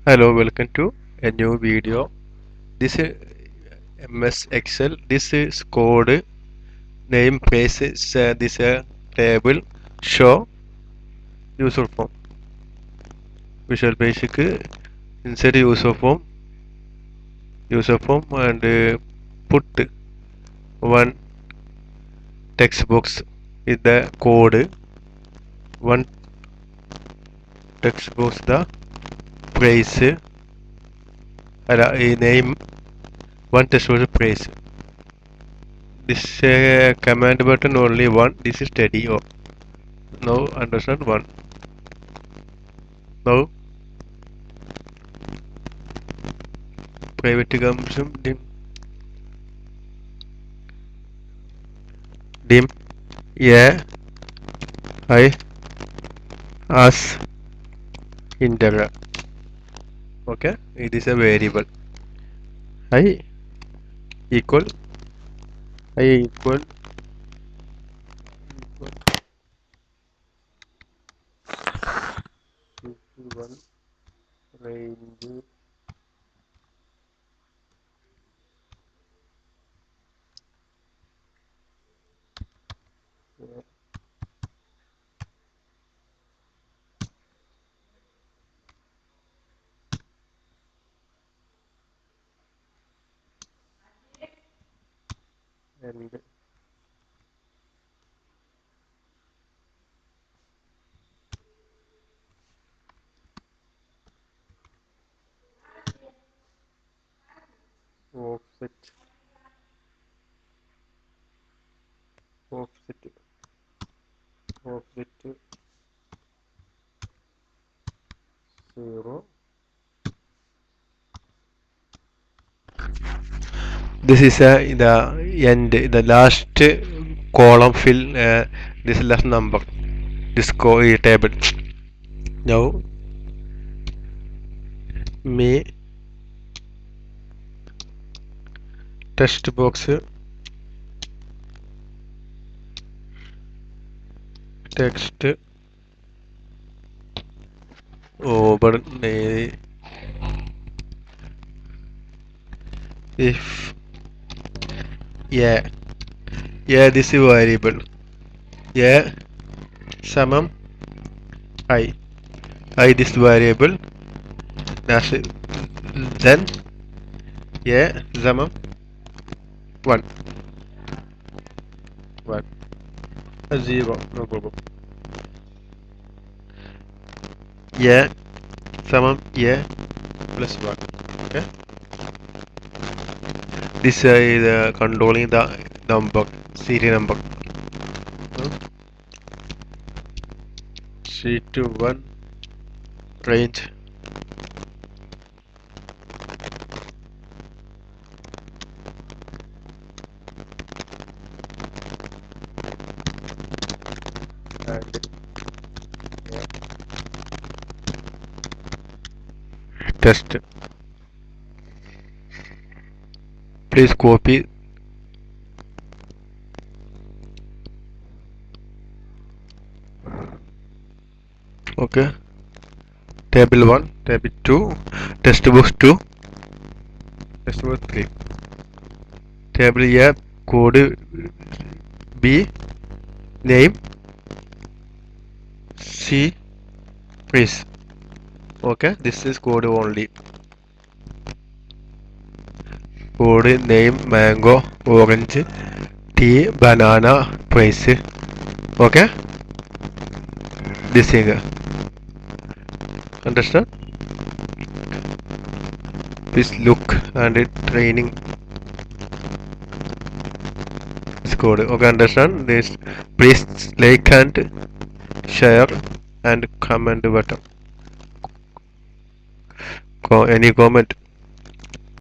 Hello, welcome to a new video. This is MS Excel. This is code name place is this table show user form. Visual Basic insert user form and put one text box in the code. One text box the place name. One text box place. This command button only one. This is steady. Oh, now understand one. Now private consumption dim yeah I as integer. Okay, it is a variable I equal I equal one range and offset offset offset 0. This is the end, the last column fill this last number, this table. Now me text box text over if yeah this is variable samam I this variable that's it. Then samam 1 0 no problem samam plus 1. Okay, this is controlling the number serial number. Sheet 1 range and test. Please copy. Okay, table 1, table 2, test box 2, test box 3, table A code B name C price. Okay, this is code only. Code name mango, orange, tea, banana, price. Okay, this thing. Understand? Please look and training this code. Okay, understand this. Please like and share and comment button. Any comment.